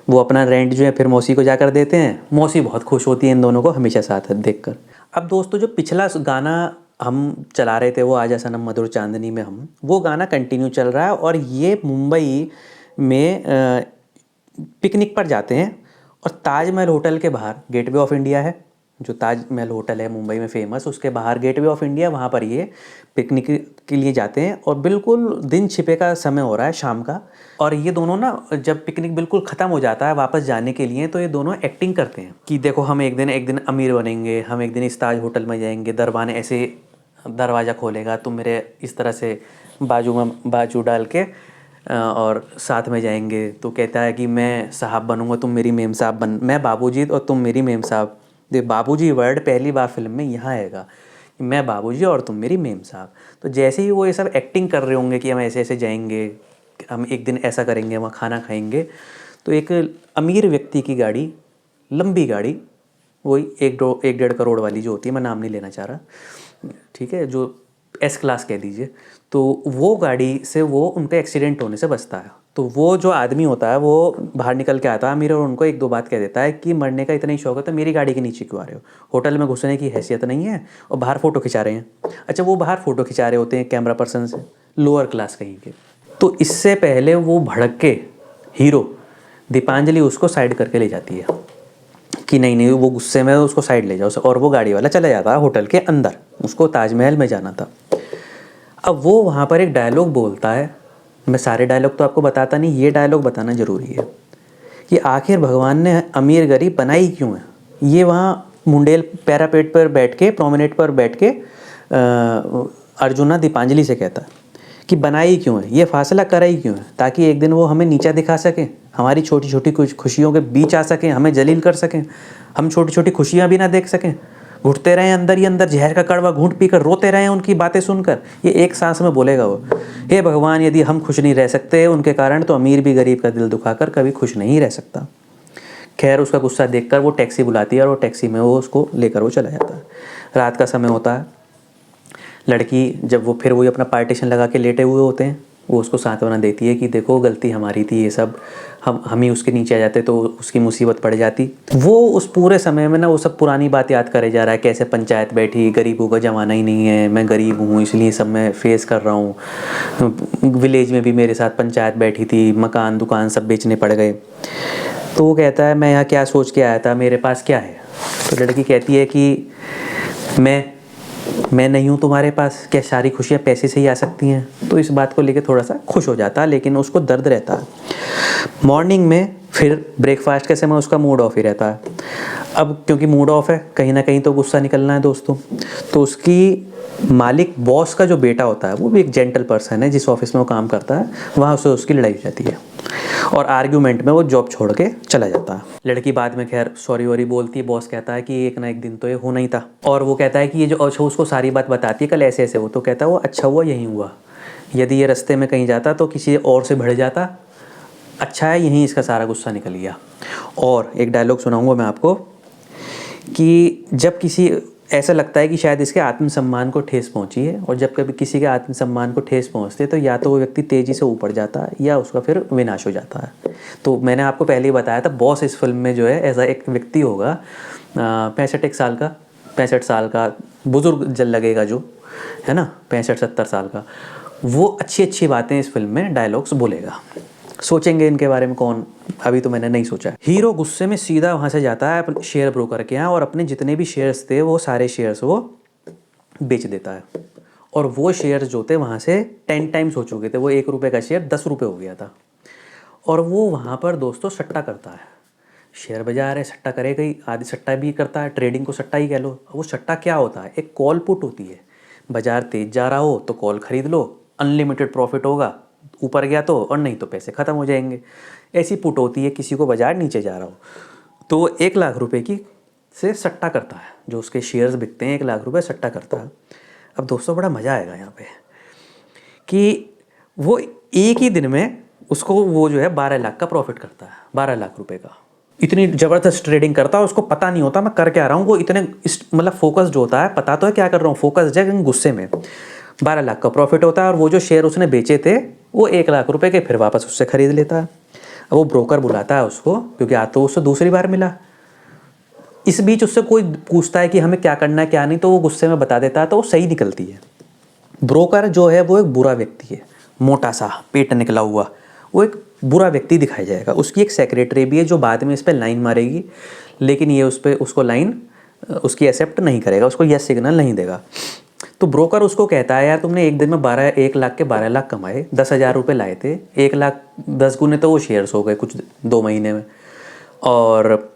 वो अपना रेंट जो है फिर मौसी को जाकर देते हैं। मौसी बहुत खुश होती है इन दोनों को हमेशा साथ देखकर। अब दोस्तों जो पिछला गाना हम चला रहे थे, वो आजा सनम मधुर चांदनी में हम, वो गाना कंटिन्यू चल रहा है। और ये मुंबई में पिकनिक पर जाते हैं, और ताजमहल होटल के बाहर, गेटवे ऑफ इंडिया है जो ताजमहल होटल है मुंबई में फेमस, उसके बाहर गेटवे ऑफ इंडिया, वहाँ पर ये पिकनिक के लिए जाते हैं। और बिल्कुल दिन छिपे का समय हो रहा है शाम का, और ये दोनों ना जब पिकनिक बिल्कुल ख़त्म हो जाता है वापस जाने के लिए, तो ये दोनों एक्टिंग करते हैं कि देखो हम एक दिन अमीर बनेंगे, हम एक दिन इस ताज होटल में जाएंगे, दरबान ऐसे दरवाज़ा खोलेगा, तुम मेरे इस तरह से बाजू में बाजू डाल के और साथ में जाएंगे। तो कहता है कि मैं साहब बनूंगा, तुम मेरी मेम साहब बन, मैं बाबूजी और तुम मेरी मेम साहब। बाबूजी वर्ड पहली बार फिल्म में यहाँ आएगा, मैं बाबूजी और तुम मेरी मेम साहब। तो जैसे ही वो ये सब एक्टिंग कर रहे होंगे कि हम ऐसे ऐसे जाएंगे, हम एक दिन ऐसा करेंगे, वहाँ खाना खाएंगे, तो एक अमीर व्यक्ति की गाड़ी, लंबी गाड़ी, वही 1-1.5 करोड़ वाली जो होती है, मैं नाम नहीं लेना चाह रहा, ठीक है, जो S क्लास कह दीजिए, तो वो गाड़ी से वो उनका एक्सीडेंट होने से बचता है। तो वो जो आदमी होता है वो बाहर निकल के आता है अमीर, और उनको 1-2 बात कह देता है कि मरने का इतना ही शौक है तो मेरी गाड़ी के नीचे क्यों आ रहे हो, होटल में घुसने की हैसियत नहीं है, और बाहर फ़ोटो खिंचा रहे हैं। अच्छा, वो बाहर फ़ोटो खिंचा रहे होते हैं कैमरा पर्सन से, लोअर क्लास कहीं के। तो इससे पहले वो भड़क के हीरो दीपांजलि उसको साइड करके ले जाती है कि नहीं वो गुस्से में उसको साइड ले जाओ, और वो गाड़ी वाला चला जाता है होटल के अंदर, उसको ताजमहल में जाना था। अब वो वहाँ पर एक डायलॉग बोलता है, मैं सारे डायलॉग तो आपको बताता नहीं, ये डायलॉग बताना ज़रूरी है, कि आखिर भगवान ने अमीर गरीब बनाई क्यों है। ये वहाँ मुंडेल पैरापेट पर बैठ के, प्रोमेनेड पर बैठ के अर्जुना दीपांजलि से कहता है कि बनाई क्यों है, ये फासला कराई क्यों है, ताकि एक दिन वो हमें नीचा दिखा सकें, हमारी छोटी छोटी कुछ खुशियों के बीच आ सकें, हमें जलील कर सकें, हम छोटी छोटी खुशियाँ भी ना देख सकें, घुटते रहें अंदर ही अंदर, जहर का कड़वा घूंट पीकर रोते रहें उनकी बातें सुनकर। ये एक सांस में बोलेगा वो, हे भगवान यदि हम खुश नहीं रह सकते उनके कारण, तो अमीर भी गरीब का दिल दुखाकर कभी खुश नहीं रह सकता। खैर उसका गुस्सा देखकर वो टैक्सी बुलाती है और वो टैक्सी में वो उसको लेकर वो चला जाता है। रात का समय होता है। लड़की जब वो फिर वही अपना पार्टीशन लगा के लेटे हुए होते हैं, वो उसको सांत्वना देती है कि देखो गलती हमारी थी, ये सब हम ही उसके नीचे आ जाते तो उसकी मुसीबत पड़ जाती। वो उस पूरे समय में ना वो सब पुरानी बात याद करे जा रहा है, कैसे पंचायत बैठी, गरीबों का ज़माना ही नहीं है, मैं गरीब हूँ इसलिए सब मैं फेस कर रहा हूँ, विलेज में भी मेरे साथ पंचायत बैठी थी, मकान दुकान सब बेचने पड़ गए। तो वो कहता है मैं यहाँ क्या सोच के आया था, मेरे पास क्या है। तो लड़की कहती है कि मैं नहीं हूँ तुम्हारे पास, क्या सारी खुशियाँ पैसे से ही आ सकती हैं। तो इस बात को लेकर थोड़ा सा खुश हो जाता है, लेकिन उसको दर्द रहता है। मॉर्निंग में फिर ब्रेकफास्ट के समय उसका मूड ऑफ ही रहता है। अब क्योंकि मूड ऑफ है, कहीं ना कहीं तो गुस्सा निकलना है दोस्तों। तो उसकी मालिक बॉस का जो बेटा होता है, वो भी एक जेंटल पर्सन है, जिस ऑफिस में वो काम करता है, वहाँ उससे उसकी लड़ाई हो जाती है और आर्ग्यूमेंट में वो जॉब छोड़ के चला जाता है। लड़की बाद में खैर सॉरी वॉरी बोलती है। बॉस कहता है कि एक ना एक दिन तो ये होना ही था। और वो कहता है कि ये जो अच्छा उसको सारी बात बताती है, कल ऐसे ऐसे हो। तो कहता है वो अच्छा हुआ यहीं हुआ, यदि ये रास्ते में कहीं जाता तो किसी और से भिड़ जाता, अच्छा है यहीं इसका सारा गुस्सा निकल गया। और एक डायलॉग सुनाऊंगा मैं आपको कि जब किसी ऐसा लगता है कि शायद इसके आत्मसम्मान को ठेस पहुंची है, और जब कभी किसी के आत्मसम्मान को ठेस पहुंचते तो या तो वो व्यक्ति तेज़ी से ऊपर जाता है या उसका फिर विनाश हो जाता है। तो मैंने आपको पहले ही बताया था, बॉस इस फिल्म में जो है ऐसा एक व्यक्ति होगा 65 साल का बुजुर्ग जल लगेगा जो है ना, 65-70 साल का, वो अच्छी अच्छी बातें इस फिल्म में डायलॉग्स बोलेगा। सोचेंगे इनके बारे में कौन, अभी तो मैंने नहीं सोचा। हीरो गुस्से में सीधा वहाँ से जाता है अपने शेयर ब्रोकर के यहाँ और अपने जितने भी शेयर्स थे वो सारे शेयर्स वो बेच देता है। और वो शेयर्स जो थे वहाँ से 10 टाइम्स हो चुके थे, वो 1 रुपये का शेयर 10 रुपये हो गया था। और वो वहाँ पर दोस्तों सट्टा करता है, शेयर बाजार है, सट्टा करेगा ही, आदि सट्टा भी करता है, ट्रेडिंग को सट्टा ही कह लो। वो सट्टा क्या होता है, एक कॉल पुट होती है, बाजार तेज जा रहा हो तो कॉल खरीद लो, अनलिमिटेड प्रॉफिट होगा, ऊपर गया तो, और नहीं तो पैसे ख़त्म हो जाएंगे। ऐसी पुट होती है किसी को बाजार नीचे जा रहा हो तो वो 1 लाख रुपए की से सट्टा करता है, जो उसके शेयर्स बिकते हैं 1 लाख रुपए सट्टा करता है। अब दोस्तों बड़ा मज़ा आएगा यहाँ पे कि वो एक ही दिन में उसको वो जो है 12 लाख का प्रॉफिट करता है, 12 लाख रुपए का। इतनी ज़बरदस्त ट्रेडिंग करता है, उसको पता नहीं होता मैं कर क्या रहा हूँ। वो इतने मतलब फोकस्ड होता है, पता तो है क्या कर रहा हूँ, फोकस्ड है गुस्से में। 12 लाख का प्रॉफिट होता है और वो जो शेयर उसने बेचे थे वो 1 लाख रुपए के फिर वापस उससे खरीद लेता है। अब वो ब्रोकर बुलाता है उसको, क्योंकि आज तो उससे दूसरी बार मिला। इस बीच उससे कोई पूछता है कि हमें क्या करना है क्या नहीं, तो वो गुस्से में बता देता है, तो वो सही निकलती है। ब्रोकर जो है वो एक बुरा व्यक्ति है, मोटा सा पेट निकला हुआ, वो एक बुरा व्यक्ति दिखाया जाएगा। उसकी एक सेक्रेटरी भी है जो बाद में इस पर लाइन मारेगी, लेकिन ये उस पर उसको लाइन उसकी एक्सेप्ट नहीं करेगा, उसको यस सिग्नल नहीं देगा। तो ब्रोकर उसको कहता है यार तुमने एक दिन में 1 लाख के 12 लाख कमाए, 10,000 रुपये लाए थे, 1 लाख 10 गुने तो वो शेयर्स हो गए कुछ 2 महीने में, और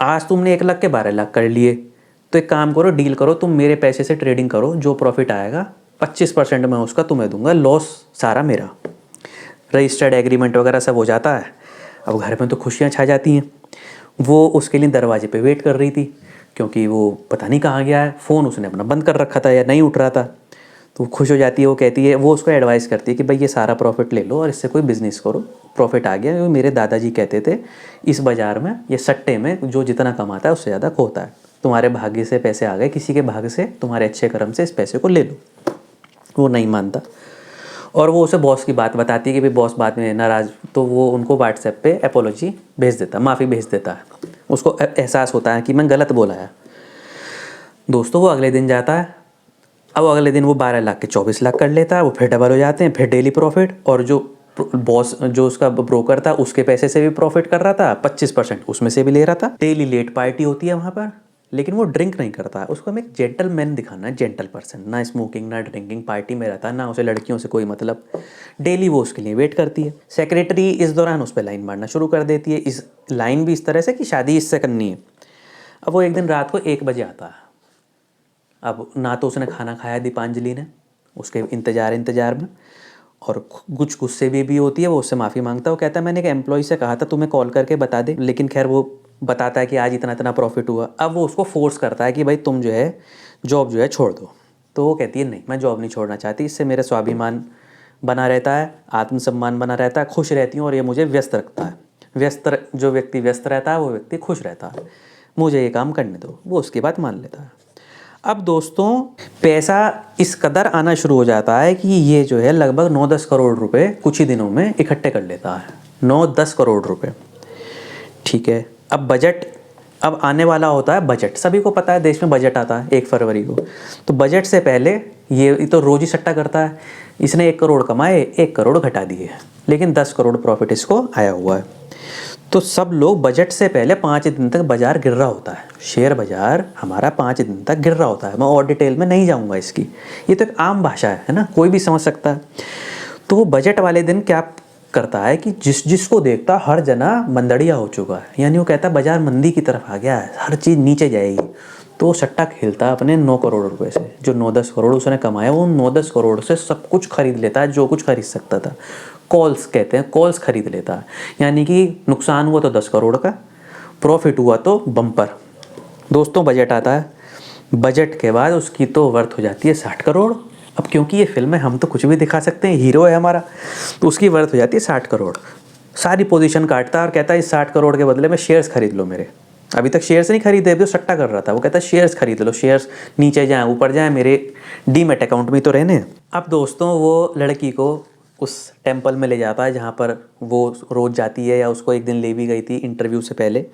आज तुमने 1 लाख के 12 लाख कर लिए। तो एक काम करो, डील करो, तुम मेरे पैसे से ट्रेडिंग करो, जो प्रॉफिट आएगा 25% मैं उसका तुम्हें दूंगा, लॉस सारा मेरा। रजिस्टर्ड एग्रीमेंट वगैरह सब हो जाता है। अब घर में तो खुशियाँ छा जाती हैं। वो उसके लिए दरवाजे पे वेट कर रही थी, क्योंकि वो पता नहीं कहाँ गया है, फ़ोन उसने अपना बंद कर रखा था या नहीं उठ रहा था। तो वो खुश हो जाती है, वो कहती है, वो उसको एडवाइस करती है कि भाई ये सारा प्रॉफिट ले लो और इससे कोई बिज़नेस करो, प्रॉफिट आ गया। क्योंकि मेरे दादाजी कहते थे इस बाज़ार में, ये सट्टे में जो जितना कमाता है उससे ज़्यादा खोता है। तुम्हारे भाग्य से पैसे आ गए, किसी के भाग्य से, तुम्हारे अच्छे कर्म से इस पैसे को ले लो। वो नहीं मानता और वो उसे बॉस की बात बताती है कि भाई बॉस बाद में नाराज़, तो वो उनको व्हाट्सएप पे एपोलॉजी भेज देता, माफ़ी भेज देता है। उसको एहसास होता है कि मैं गलत बोला है। दोस्तों वो अगले दिन जाता है। अब अगले दिन वो 12 लाख के 24 लाख कर लेता है, वो फिर डबल हो जाते हैं, फिर डेली प्रॉफिट। और जो बॉस जो उसका ब्रोकर था उसके पैसे से भी प्रॉफिट कर रहा था, 25% उसमें से भी ले रहा था। डेली लेट पार्टी होती है वहाँ पर, लेकिन वो ड्रिंक नहीं करता है, उसको हमें एक जेंटलमैन दिखाना है, जेंटल पर्सन, ना स्मोकिंग ना ड्रिंकिंग, पार्टी में रहता है, ना उसे लड़कियों से कोई मतलब, डेली वो उसके लिए वेट करती है। सेक्रेटरी इस दौरान उस पर लाइन मारना शुरू कर देती है, इस लाइन भी इस तरह से कि शादी इससे करनी है। अब वो एक दिन रात को 1 बजे आता है। अब ना तो उसने खाना खाया दीपांजलि ने, उसके इंतजार में, और कुछ गुस्से भी होती है। वो उससे माफ़ी मांगता है, वो कहता है मैंने एक एम्प्लॉय से कहा था तुम्हें कॉल करके बता दे, लेकिन खैर वो बताता है कि आज इतना इतना प्रॉफिट हुआ। अब वो उसको फोर्स करता है कि भाई तुम जो है जॉब जो है छोड़ दो। तो वो कहती है नहीं, मैं जॉब नहीं छोड़ना चाहती, इससे मेरा स्वाभिमान बना रहता है, आत्मसम्मान बना रहता है, खुश रहती हूँ और ये मुझे व्यस्त रखता है। जो व्यक्ति व्यस्त रहता है वो व्यक्ति खुश रहता है, मुझे ये काम करने दो। वो उसकी बात मान लेता है। अब दोस्तों पैसा इस कदर आना शुरू हो जाता है कि ये जो है लगभग 9-10 करोड़ रुपए कुछ ही दिनों में इकट्ठे कर लेता है। 9-10 करोड़ रुपए, ठीक है। अब बजट, अब आने वाला होता है बजट। सभी को पता है देश में बजट आता है 1 फरवरी को। तो बजट से पहले ये तो रोज ही सट्टा करता है। इसने 1 करोड़ कमाए, 1 करोड़ घटा दिए, लेकिन 10 करोड़ प्रॉफिट इसको आया हुआ है। तो सब लोग बजट से पहले 5 दिन तक बाजार गिर रहा होता है, शेयर बाजार हमारा 5 दिन तक गिर रहा होता है। मैं और डिटेल में नहीं जाऊंगा इसकी, ये तो एक आम भाषा है ना, कोई भी समझ सकता है। तो वो बजट वाले दिन क्या करता है कि जिसको देखता हर जना मंदड़िया हो चुका है, यानी वो कहता है बाजार मंदी की तरफ आ गया है, हर चीज़ नीचे जाएगी। तो वो सट्टा खेलता है अपने 9 करोड़ रुपए से, जो 9-10 करोड़ उसने कमाया, वो 9-10 करोड़ से सब कुछ खरीद लेता है जो कुछ खरीद सकता था। कॉल्स कहते हैं, कॉल्स खरीद लेता है, यानी कि नुकसान हुआ तो 10 करोड़ का, प्रॉफिट हुआ तो बम्पर। दोस्तों बजट आता है, बजट के बाद उसकी तो वर्थ हो जाती है 60 करोड़। अब क्योंकि ये फिल्म है, हम तो कुछ भी दिखा सकते हैं, हीरो है हमारा, तो उसकी वर्थ हो जाती है 60 करोड़। सारी पोजीशन काटता है और कहता है इस 60 करोड़ के बदले में शेयर्स खरीद लो मेरे। अभी तक शेयर्स नहीं खरीदे, अभी तो सट्टा कर रहा था। वो कहता है शेयर्स खरीद लो, शेयर्स नीचे जाएँ ऊपर जाएँ, मेरे डीमैट अकाउंट में तो रहने। अब दोस्तों वो लड़की को उस टेम्पल में ले जाता है जहाँ पर वो रोज़ जाती है, या उसको एक दिन ले भी गई थी इंटरव्यू से पहले,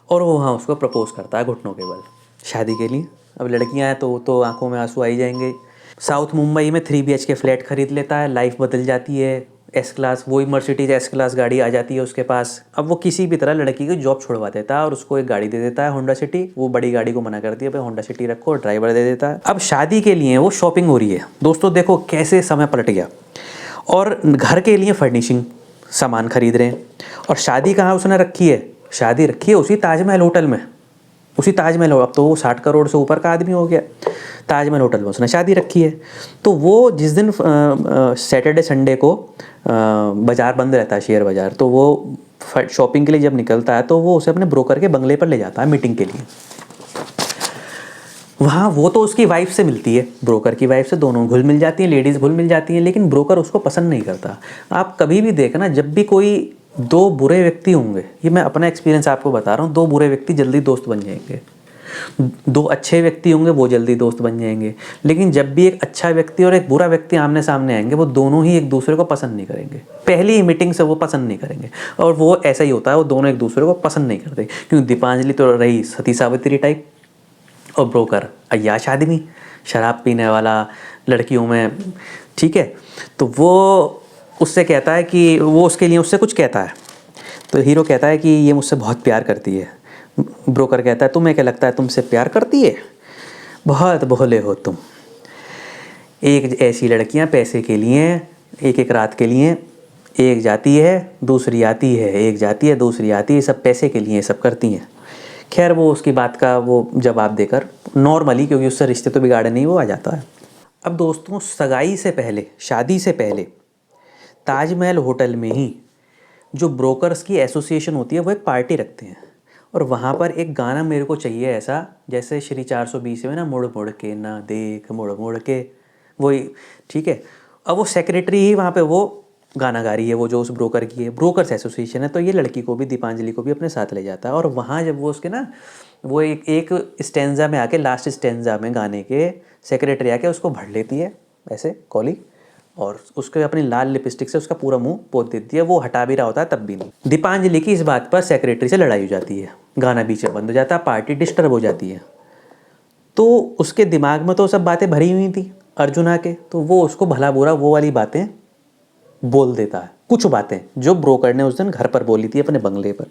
और वो वहाँ उसको प्रपोज करता है घुटनों के बल शादी के लिए। अब लड़कियाँ हैं तो आंखों में आंसू आई जाएंगे। साउथ मुंबई में 3 BHK फ्लैट खरीद लेता है, लाइफ बदल जाती है। एस क्लास, वही मर्सिडीज एस क्लास गाड़ी आ जाती है उसके पास। अब वो किसी भी तरह लड़की की जॉब छुड़वा देता है और उसको एक गाड़ी दे देता है, होंडा सिटी। वो बड़ी गाड़ी को मना करती है, भाई होंडा सिटी रखो, ड्राइवर दे देता है। अब शादी के लिए वो शॉपिंग हो रही है। दोस्तों देखो कैसे समय पलट गया। और घर के लिए फर्निशिंग सामान खरीद रहे हैं। और शादी कहाँ उसने रखी है? शादी रखी है उसी ताजमहल होटल में, उसी ताजमहल। अब तो वो 60 करोड़ से ऊपर का आदमी हो गया। ताजमहल होटल में उसने शादी रखी है। तो वो जिस दिन सैटरडे संडे को बाज़ार बंद रहता है, शेयर बाज़ार, तो वो शॉपिंग के लिए जब निकलता है तो वो उसे अपने ब्रोकर के बंगले पर ले जाता है मीटिंग के लिए। वहाँ वो तो उसकी वाइफ से मिलती है, ब्रोकर की वाइफ से, दोनों घुल मिल जाती हैं, लेडीज़ घुल मिल जाती हैं, लेकिन ब्रोकर उसको पसंद नहीं करता। आप कभी भी देखना, जब भी कोई 2 बुरे व्यक्ति होंगे, ये मैं अपना एक्सपीरियंस आपको बता रहा हूँ, 2 बुरे व्यक्ति जल्दी दोस्त बन जाएंगे। 2 अच्छे व्यक्ति होंगे वो जल्दी दोस्त बन जाएंगे, लेकिन जब भी एक अच्छा व्यक्ति और एक बुरा व्यक्ति आमने सामने आएंगे, वो दोनों ही एक दूसरे को पसंद नहीं करेंगे। पहली ही मीटिंग से वो पसंद नहीं करेंगे। और वो ऐसा ही होता है, वो दोनों एक दूसरे को पसंद नहीं करते, क्योंकि दीपांजलि तो रही सती सावित्री टाइप, और ब्रोकर अय्याश आदमी, शराब पीने वाला, लड़कियों में, ठीक है। तो वो उससे कहता है कि वो उसके लिए उससे कुछ कहता है। तो हीरो कहता है कि ये मुझसे बहुत प्यार करती है। ब्रोकर कहता है तुम्हें क्या लगता है तुमसे प्यार करती है? बहुत भोले हो तुम। एक ऐसी लड़कियां पैसे के लिए, एक रात के लिए, एक जाती है दूसरी आती है, एक जाती है दूसरी आती है, सब पैसे के लिए सब करती हैं। खैर वो उसकी बात का वो जवाब देकर नॉर्मली, क्योंकि उससे रिश्ते तो बिगाड़े नहीं, वो आ जाता है। अब दोस्तों सगाई से पहले, शादी से पहले ताजमहल होटल में ही जो ब्रोकर्स की एसोसिएशन होती है वो एक पार्टी रखते हैं, और वहाँ पर एक गाना मेरे को चाहिए ऐसा, जैसे श्री 420 में ना, मुड़ मुड़ के ना देख मुड़ मुड़ के, वही, ठीक है। अब वो सेक्रेटरी ही वहाँ पे वो गाना गा रही है, वो जो उस ब्रोकर की है, ब्रोकर्स एसोसिएशन है। तो ये लड़की को भी, दीपांजलि को भी अपने साथ ले जाता है, और वहाँ जब वो उसके ना, वो एक स्टेंजा में आके, लास्ट स्टेंजा में गाने के, सेक्रेटरी आके उसको भर लेती है ऐसे कॉली, और उसके अपनी लाल लिपस्टिक से उसका पूरा मुंह पोत देती है। वो हटा भी रहा होता है तब भी नहीं। दीपांजलि की इस बात पर सेक्रेटरी से लड़ाई हो जाती है, गाना बीच में बंद हो जाता है, पार्टी डिस्टर्ब हो जाती है। तो उसके दिमाग में तो सब बातें भरी हुई थी अर्जुना के, तो वो उसको भला बुरा वो वाली बातें बोल देता है, कुछ बातें जो ब्रोकर ने उस दिन घर पर बोली थी अपने बंगले पर।